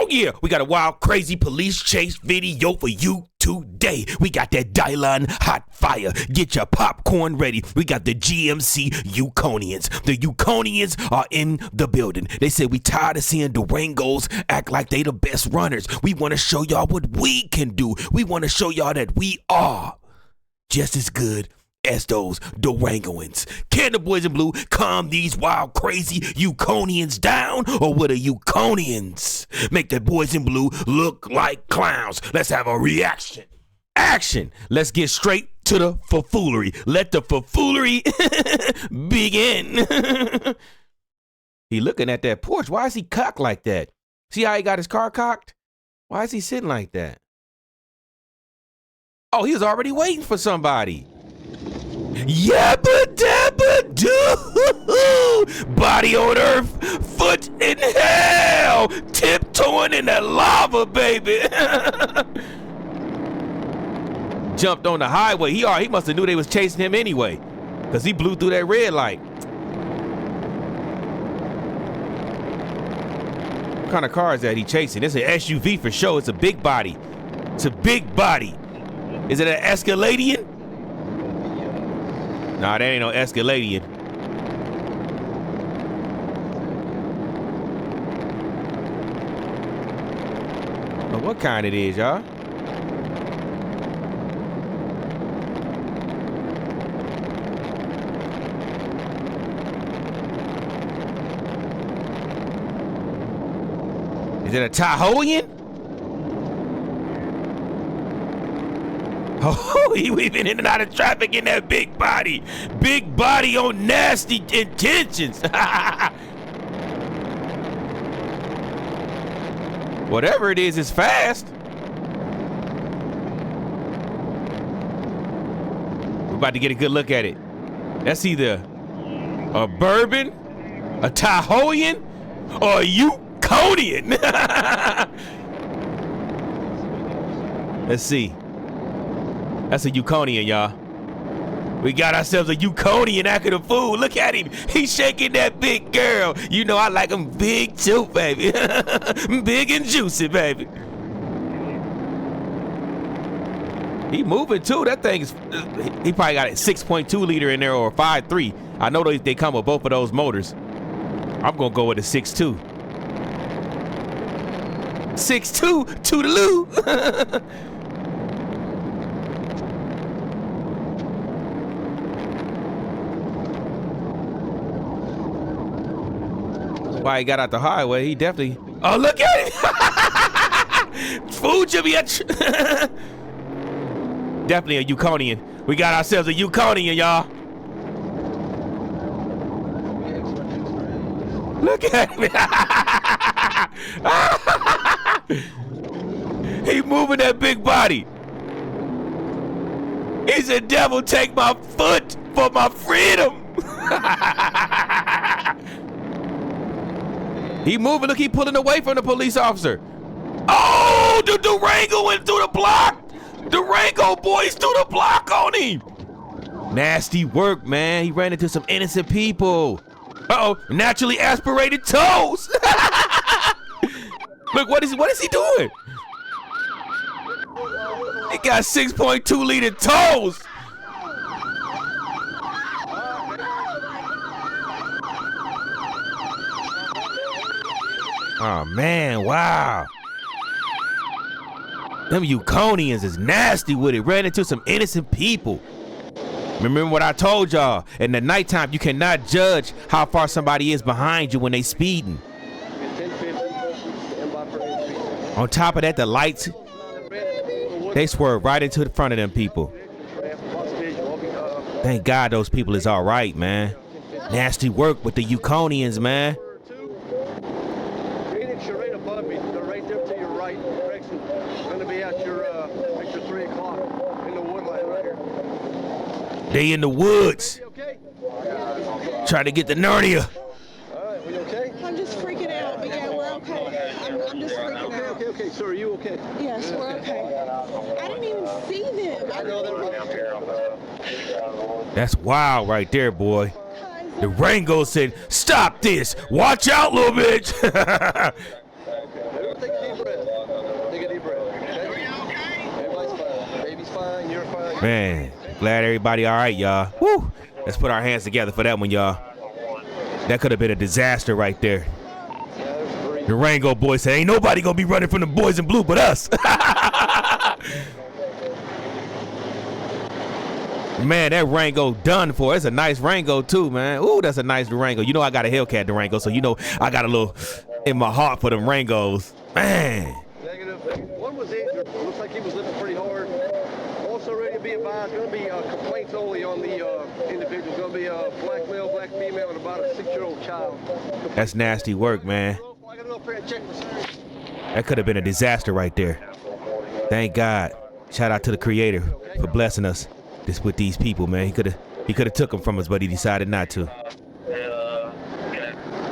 Oh yeah, we got a wild, crazy police chase video for you today. We got that Dylan hot fire. Get your popcorn ready. We got the GMC Yukonians. The Yukonians are in the building. They said we tired of seeing Durangos act like they the best runners. We want to show y'all what we can do. We want to show y'all that we are just as good as those Durangoans. Can the boys in blue calm these wild, crazy Yukonians down? Or will the Yukonians make the boys in blue look like clowns? Let's have a reaction. Action! Let's get straight to the foolery. Let the foolery begin. He looking at that porch. Why is he cocked like that? See how he got his car cocked? Why is he sitting like that? Oh, he was already waiting for somebody. Yabba dabba doo, body on earth, foot in hell, tiptoeing in that lava, baby. Jumped on the highway. He must have knew they was chasing him anyway, cause he blew through that red light. What kind of car is that he chasing? It's an SUV for sure. It's a big body. It's a big body. Is it an escalate? Nah, that ain't no escalating. But what kind it is, y'all? Is it a Tahoean? Oh, he weaving in and out of traffic in that big body. Big body on nasty intentions. Whatever it is, it's fast. We're about to get a good look at it. That's either a bourbon, a Tahoean, or a Yukonian. Let's see. That's a Yukonian, y'all. We got ourselves a Yukonian acting a fool. Look at him. He's shaking that big girl. You know I like him big too, baby. Big and juicy, baby. He moving too. That thing's, he probably got a 6.2 liter in there or 5.3. I know they come with both of those motors. I'm gonna go with a 6.2. 6.2 toodaloo. Why he got out the highway? He definitely. Oh, look at him! Food should be definitely a Yukonian. We got ourselves a Yukonian, y'all. Look at him! He moving that big body. He said, "Devil, take my foot for my freedom." He moving, look, he pulling away from the police officer. Oh, the Durango went through the block. Durango boys threw the block on him. Nasty work, man. He ran into some innocent people. Uh-oh, naturally aspirated toes. Look, what is he doing? He got 6.2 liter toes. Oh man, wow. Them Yukonians is nasty with it. Ran into some innocent people. Remember what I told y'all? In the nighttime, you cannot judge how far somebody is behind you when they speeding. On top of that, the lights, they swerve right into the front of them people. Thank God those people is all right, man. Nasty work with the Yukonians, man. They in the woods. Trying to get the Narnia. Alright, we okay? I'm just freaking out, but yeah, we're okay. I'm just freaking out. Okay. So are you okay? Yes, we're okay. I didn't even see them. I know they're That's wild right there, boy. The Rango said, "Stop this. Watch out, little bitch." take a deep breath. Take a deep breath. Okay? Everybody's fine. Baby's fine. You're fine. Man, glad everybody all right, y'all. Woo! Let's put our hands together for that one, y'all. That could have been a disaster right there. The Rango boy said, ain't nobody gonna be running from the boys in blue but us. Man, that Rango done for. It's a nice Rango too, man. Ooh, that's a nice Durango. You know I got a Hellcat Durango, so you know I got a little in my heart for them Rangos. Man. Negative. One was injured. Looks like he was living pretty hard. Also ready to be advised. Going to be complaints only on the individual. Going to be a black male, black female, and about a 6-year-old child. That's nasty work, man. That could have been a disaster right there. Thank God. Shout out to the Creator for blessing us with these people, man. He could have took them from us, but he decided not to.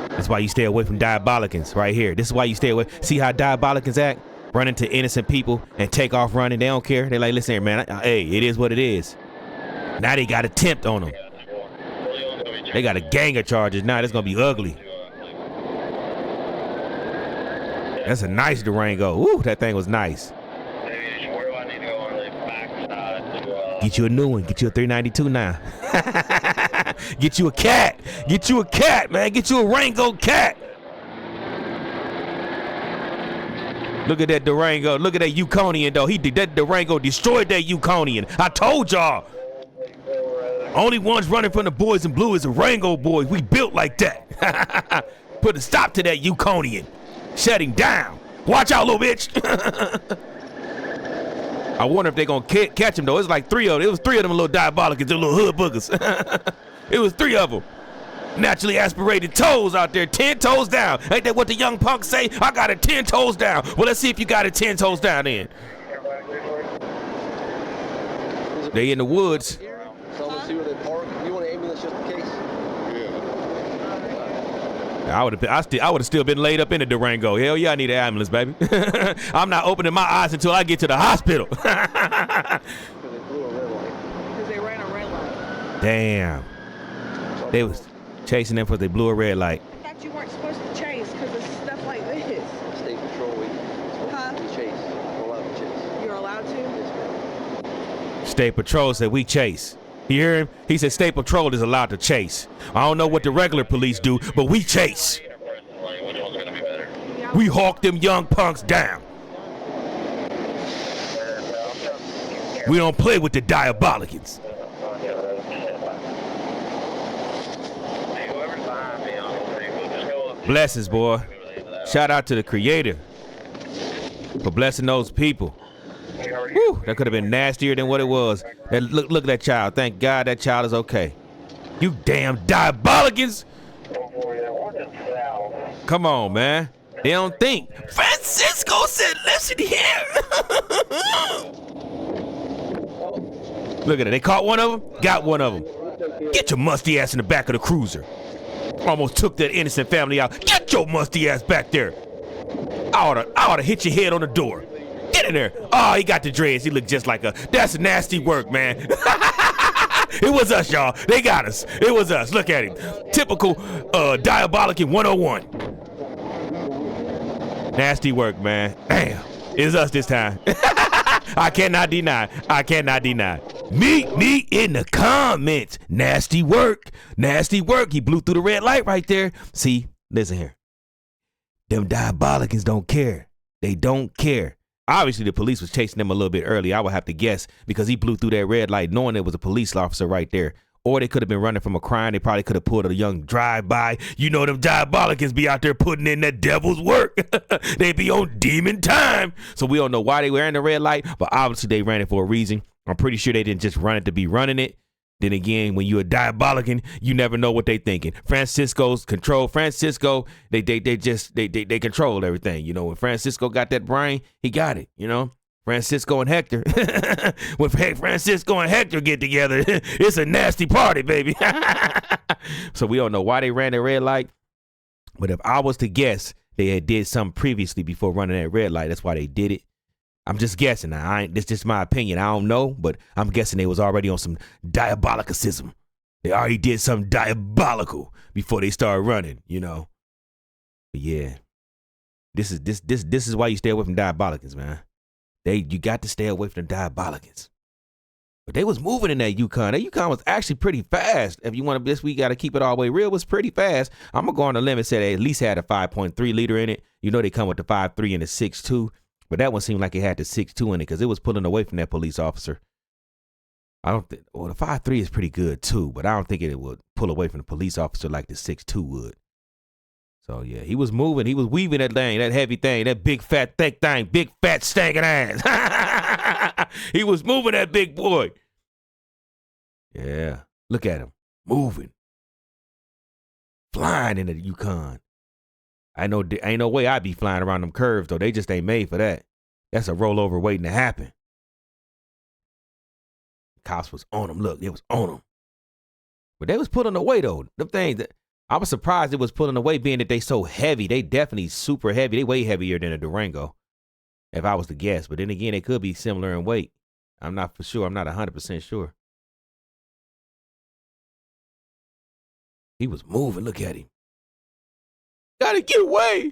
That's why you stay away from diabolicans right here. This is why you stay away. See how diabolicans act? Run into innocent people and take off running. They don't care. They're like, listen here, man. Hey, it is what it is. Now they got a tempt on them. They got a gang of charges. Now it's going to be ugly. That's a nice Durango. Ooh, that thing was nice. Get you a new one. Get you a 392 now. Get you a cat. Get you a cat, man. Get you a Rango cat. Look at that Durango. Look at that Yukonian, though. That Durango destroyed that Yukonian. I told y'all. Only ones running from the boys in blue is the Rango boys. We built like that. Put a stop to that Yukonian. Shut him down. Watch out, little bitch. I wonder if they're going to catch him, though. It's like 3 of them. It was 3 of them little diabolicals, them little hood boogers. It was 3 of them. Naturally aspirated toes out there, 10 toes down. Ain't that what the young punks say? I got it 10 toes down. Well, let's see if you got it 10 toes down then. They in the woods. So let's see where they park. You want an ambulance just in case? I would have still been laid up in the Durango. Hell yeah, I need an ambulance, baby. I'm not opening my eyes until I get to the hospital. Because they blew a red light. Because they ran a red light. Damn. They was chasing them because they blew a red light. I thought you weren't supposed to chase because of stuff like this. State Patrol, we supposed to chase. We're allowed to chase. You're allowed to? Yes, ma'am. State Patrol said we chase. You hear him? He said State Patrol is allowed to chase. I don't know what the regular police do, but we chase. We hawk them young punks down. We don't play with the diabolicans. Blessings, boy. Shout out to the Creator for blessing those people. Whew, that could have been nastier than what it was. Look at that child. Thank God that child is okay. You damn diabolicans. Come on, man. They don't think. Francisco said, listen here. Look at it. They caught one of them. Got one of them. Get your musty ass in the back of the cruiser. Almost took that innocent family out. Get your musty ass back there. I oughta hit your head on the door. Get in there. Oh, he got the dreads. He looked just like a. That's nasty work, man. It was us, y'all. They got us. It was us. Look at him. Typical diabolican 101. Nasty work, man. Damn. It's us this time. I cannot deny. I cannot deny. Meet me in the comments. Nasty work. Nasty work. He blew through the red light right there. See, listen here. Them diabolicans don't care. They don't care. Obviously, the police was chasing them a little bit early, I would have to guess, because he blew through that red light knowing there was a police officer right there. Or they could have been running from a crime. They probably could have pulled a young drive-by. You know them diabolicans be out there putting in that devil's work. They be on demon time. So we don't know why they were in the red light, but obviously they ran it for a reason. I'm pretty sure they didn't just run it to be running it. Then again, when you're a diabolican, you never know what they thinking. Francisco's control. Francisco, they control everything. You know, when Francisco got that brain, he got it, you know. Francisco and Hector. When Francisco and Hector get together, it's a nasty party, baby. So we don't know why they ran the red light. But if I was to guess, they had did something previously before running that red light. That's why they did it. I'm just guessing. This is just my opinion. I don't know, but I'm guessing they was already on some diabolicism. They already did something diabolical before they started running, you know. But yeah. This is why you stay away from diabolicans, man. You got to stay away from the diabolicans. But they was moving in that Yukon. That Yukon was actually pretty fast. If you want to, this week got to keep it all the way real. It was pretty fast. I'm gonna go on the limit. Say they at least had a 5.3 liter in it. You know they come with the 5.3 and the 6.2, but that one seemed like it had the 6.2 in it because it was pulling away from that police officer. I don't think. Well, the 5.3 is pretty good too, but I don't think it would pull away from the police officer like the 6.2 would. So yeah, he was moving. He was weaving that thing, that heavy thing, that big fat thick thing, big fat stinking ass. He was moving that big boy. Yeah, look at him moving, flying in the Yukon. Ain't no way I'd be flying around them curves though. They just ain't made for that. That's a rollover waiting to happen. Cops was on him. Look, it was on him. But they was pulling away though. Them things that I was surprised it was pulling away, being that they so heavy. They definitely super heavy. They way heavier than a Durango, if I was to guess. But then again, they could be similar in weight. I'm not for sure. I'm not 100% sure. He was moving. Look at him. Gotta get away.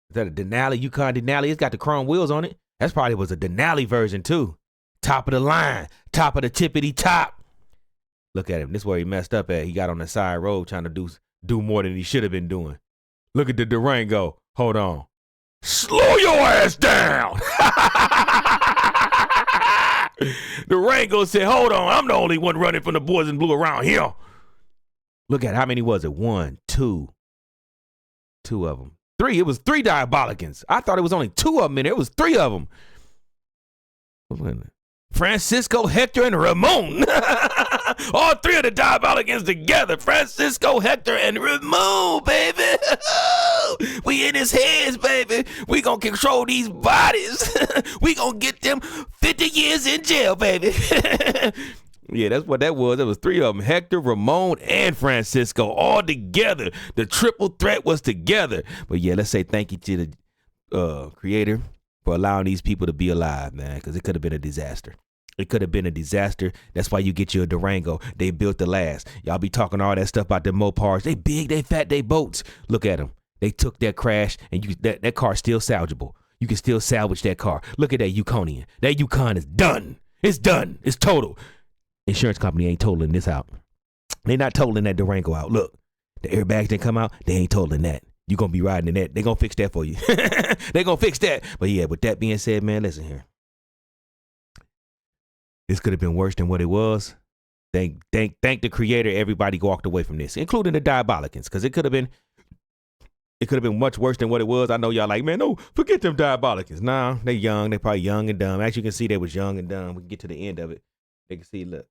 Is that a Denali? Yukon Denali? It's got the chrome wheels on it. That's probably was a Denali version too. Top of the line. Top of the tippity top. Look at him. This is where he messed up at. He got on the side road trying to do more than he should have been doing. Look at the Durango. Hold on. Slow your ass down. Durango said, hold on. I'm the only one running from the boys in blue around here. Look at how many was it? 1, 2. 2 of them. 3. It was 3 diabolicans. I thought it was only 2 of them in there. It was 3 of them. Francisco, Hector, and Ramon. All 3 of the diabolicans together. Francisco, Hector, and Ramon, baby. We in his heads, baby. We gonna control these bodies. We gonna get them 50 years in jail, baby. Yeah, that's what that was. It was 3 of them. Hector, Ramon, and Francisco all together. The triple threat was together. But yeah, let's say thank you to the creator for allowing these people to be alive, man, because it could have been a disaster. It could have been a disaster. That's why you get you a Durango. They built the last. Y'all be talking all that stuff about the Mopars. They big, they fat, they boats. Look at them. They took that crash, and that car's still salvageable. You can still salvage that car. Look at that Yukonian. That Yukon is done. It's done. It's total. Insurance company ain't totaling this out. They not totaling that Durango out. Look, the airbags didn't come out. They ain't totaling that. You gonna be riding in that. They gonna fix that for you. They gonna fix that. But yeah, with that being said, man, listen here. This could have been worse than what it was. Thank the creator. Everybody walked away from this, including the diabolicans, because it could have been much worse than what it was. I know y'all like, man, no, forget them diabolicans. Nah, they young. They probably young and dumb. As you can see, they was young and dumb. We can get to the end of it. They can see, look.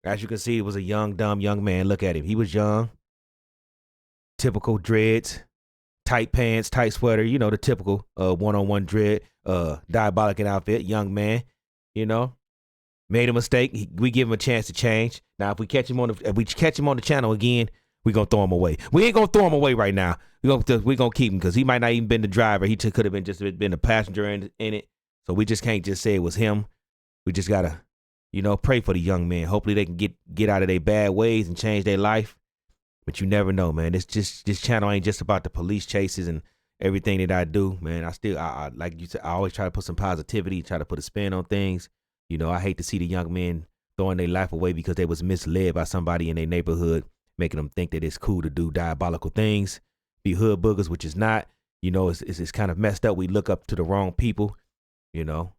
As you can see, it was a young, dumb young man. Look at him. He was young. Typical dreads, tight pants, tight sweater. You know, the typical one-on-one dread, diabolic outfit. Young man, you know, made a mistake. We give him a chance to change. Now, if we catch him on the channel again, we gonna throw him away. We ain't gonna throw him away right now. We gonna keep him because he might not even been the driver. He could have been a passenger in it. So we just can't just say it was him. We just gotta, you know, pray for the young men. Hopefully they can get out of their bad ways and change their life. But you never know, man. This channel ain't just about the police chases and everything that I do, man. I like you said, I always try to put some positivity, try to put a spin on things. You know, I hate to see the young men throwing their life away because they was misled by somebody in their neighborhood, making them think that it's cool to do diabolical things, be hood boogers, which is not. You know, it's kind of messed up. We look up to the wrong people, you know.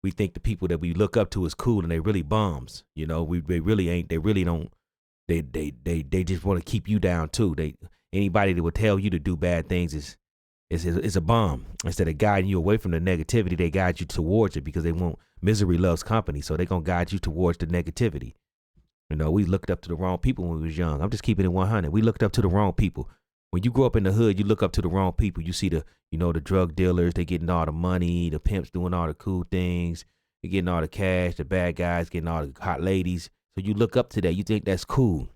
We think the people that we look up to is cool and they really bums. You know, they really ain't. They really don't. They just want to keep you down too. Anybody that would tell you to do bad things is a bum. Instead of guiding you away from the negativity, they guide you towards it because they want misery loves company. So they're gonna guide you towards the negativity. You know, we looked up to the wrong people when we was young. I'm just keeping it 100. We looked up to the wrong people. When you grow up in the hood, you look up to the wrong people. You see the drug dealers, they getting all the money, the pimps doing all the cool things, they getting all the cash, the bad guys getting all the hot ladies. So you look up to that. You think that's cool.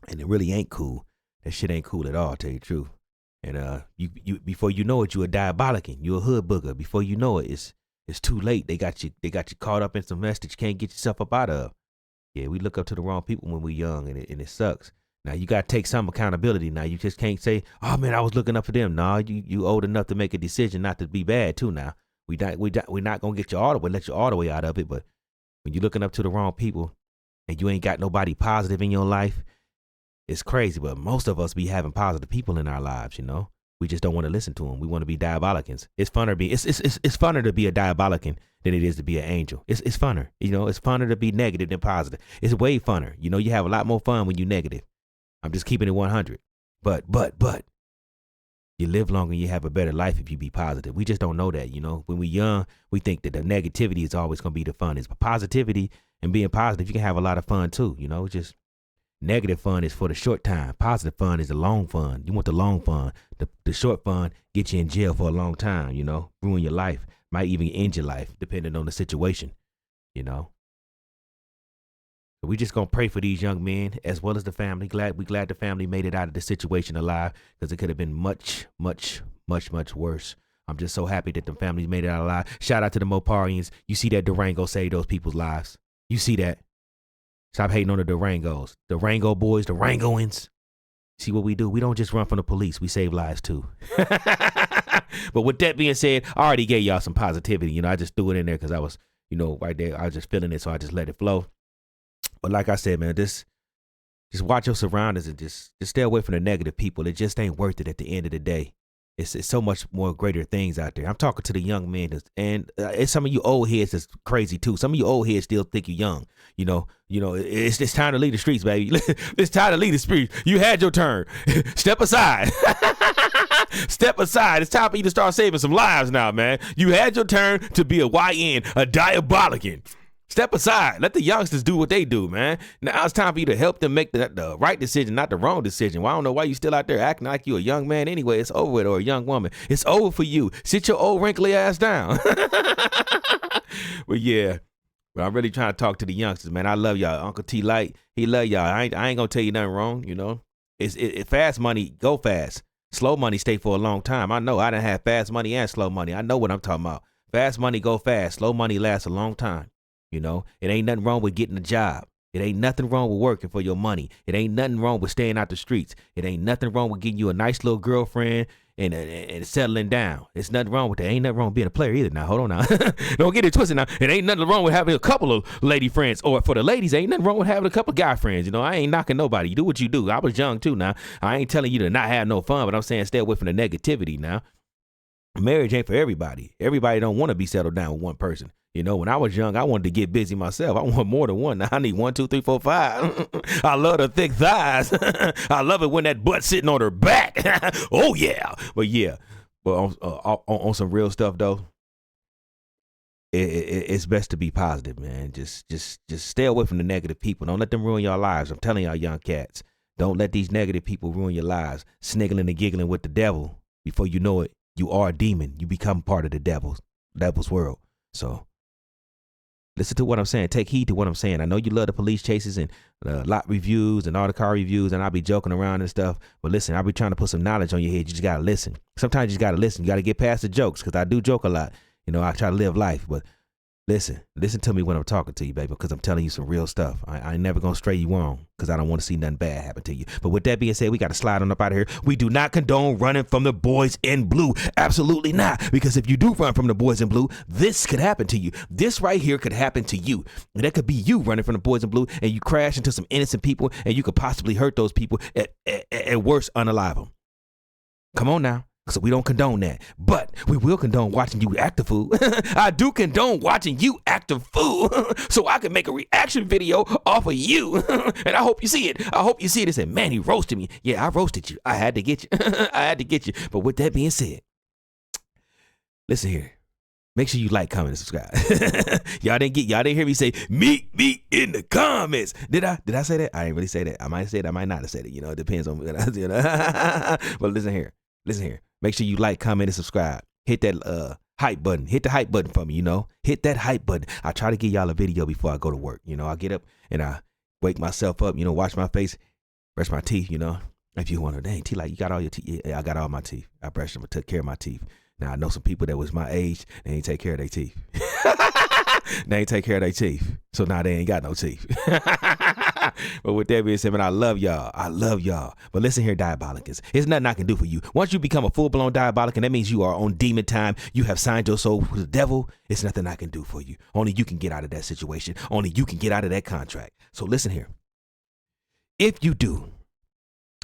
And it really ain't cool. That shit ain't cool at all, to tell you the truth. And you before you know it, you a diabolican. You a hood booger. Before you know it, it's too late. They got you caught up in some mess that you can't get yourself up out of. Yeah, we look up to the wrong people when we're young, and it sucks. Now you gotta take some accountability. Now you just can't say, "Oh man, I was looking up for them." No, you old enough to make a decision not to be bad too. Now we're not gonna get you all the way, let you all the way out of it. But when you're looking up to the wrong people and you ain't got nobody positive in your life, it's crazy. But most of us be having positive people in our lives. You know, we just don't want to listen to them. We want to be diabolicans. It's funner to be it's funner to be a diabolican than it is to be an angel. It's funner. You know, it's funner to be negative than positive. It's way funner. You know, you have a lot more fun when you're negative. I'm just keeping it 100. But you live longer and you have a better life if you be positive. We just don't know that, you know. When we're young, we think that the negativity is always going to be the fun. It's positivity and being positive, you can have a lot of fun too, you know. Just negative fun is for the short time. Positive fun is the long fun. You want the long fun. The short fun get you in jail for a long time, you know. Ruin your life. Might even end your life depending on the situation, you know. We just gonna pray for these young men as well as the family. We glad the family made it out of the situation alive, because it could have been much worse. I'm just so happy that the families made it out alive. Shout out to the Moparians. You see that Durango saved those people's lives. You see that. Stop hating on the Durangos. Durango boys, Durangoans. See what we do? We don't just run from the police. We save lives too. But with that being said, I already gave y'all some positivity. You know, I just threw it in there because I was, you know, right there. I was just feeling it, so I just let it flow. But like I said, man, just watch your surroundings and just stay away from the negative people. It just ain't worth it at the end of the day. It's so much more greater things out there. I'm talking to the young men, and it's some of you old heads that's crazy too. Some of you old heads still think you're young. You know, it's time to leave the streets, baby. It's time to leave the streets. You had your turn. Step aside. Step aside. It's time for you to start saving some lives now, man. You had your turn to be a YN, a diabolican. Step aside. Let the youngsters do what they do, man. Now it's time for you to help them make the right decision, not the wrong decision. Well, I don't know why you still out there acting like you a young man anyway. It's over with, or a young woman. It's over for you. Sit your old wrinkly ass down. But yeah, I'm really trying to talk to the youngsters, man. I love y'all. Uncle T Light, he love y'all. I ain't gonna tell you nothing wrong, you know. It's fast money, go fast. Slow money stay for a long time. I know I done have fast money and slow money. I know what I'm talking about. Fast money go fast. Slow money lasts a long time. You know, it ain't nothing wrong with getting a job. It ain't nothing wrong with working for your money. It ain't nothing wrong with staying out the streets. It ain't nothing wrong with getting you a nice little girlfriend and settling down. It's nothing wrong with that. Ain't nothing wrong with being a player either. Now, hold on now. Don't get it twisted now. It ain't nothing wrong with having a couple of lady friends. Or for the ladies, ain't nothing wrong with having a couple of guy friends. You know, I ain't knocking nobody. You do what you do. I was young too now. I ain't telling you to not have no fun, but I'm saying stay away from the negativity now. Marriage ain't for everybody. Everybody don't want to be settled down with one person. You know, when I was young, I wanted to get busy myself. I want more than one. Now I need 1, 2, 3, 4, 5. I love the thick thighs. I love it when that butt sitting on her back. Oh yeah. But yeah, but on some real stuff though, it's best to be positive, man. Just stay away from the negative people. Don't let them ruin your lives. I'm telling y'all, young cats, don't let these negative people ruin your lives. Sniggling and giggling with the devil. Before you know it, you are a demon. You become part of the devil's world. So listen to what I'm saying. Take heed to what I'm saying. I know you love the police chases and lot reviews and all the car reviews, and I'll be joking around and stuff. But listen, I'll be trying to put some knowledge on your head. You just got to listen. Sometimes you just got to listen. You got to get past the jokes, because I do joke a lot. You know, I try to live life. But listen to me when I'm talking to you, baby, because I'm telling you some real stuff. I ain't never going to stray you wrong, because I don't want to see nothing bad happen to you. But with that being said, we got to slide on up out of here. We do not condone running from the boys in blue. Absolutely not. Because if you do run from the boys in blue, this could happen to you. This right here could happen to you. And that could be you running from the boys in blue, and you crash into some innocent people, and you could possibly hurt those people, and worse, unalive them. Come on now. So we don't condone that, but we will condone watching you act a fool. I do condone watching you act a fool, so I can make a reaction video off of you. And I hope you see it. I hope you see it and say, man, he roasted me. Yeah, I roasted you. I had to get you. I had to get you. But with that being said, listen here. Make sure you like, comment, and subscribe. Y'all didn't hear me say, meet me in the comments. Did I say that? I didn't really say that. I might say it. I might not have said it. You know, it depends on what I you know. But listen here. Make sure you like, comment, and subscribe. Hit that hype button. Hit the hype button for me, you know. Hit that hype button. I try to give y'all a video before I go to work. You know, I get up and I wake myself up, you know, wash my face, brush my teeth, you know. If you wonder, dang, T, like, you got all your teeth? Yeah, I got all my teeth. I brushed them and took care of my teeth. Now, I know some people that was my age, they ain't take care of their teeth. They ain't take care of their teeth. So now they ain't got no teeth. But with that being said, man, I love y'all. I love y'all. But listen here, Diabolicans. There's nothing I can do for you. Once you become a full-blown Diabolican, that means you are on demon time. You have signed your soul to the devil. It's nothing I can do for you. Only you can get out of that situation. Only you can get out of that contract. So listen here. If you do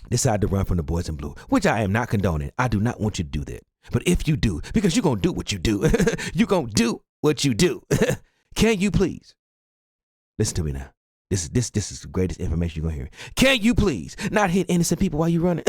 decide to run from the boys in blue, which I am not condoning, I do not want you to do that. But if you do, because you're going to do what you do. You're going to do what you do. Can you please? Listen to me now. This is the greatest information you're going to hear. Can you please not hit innocent people while you're running?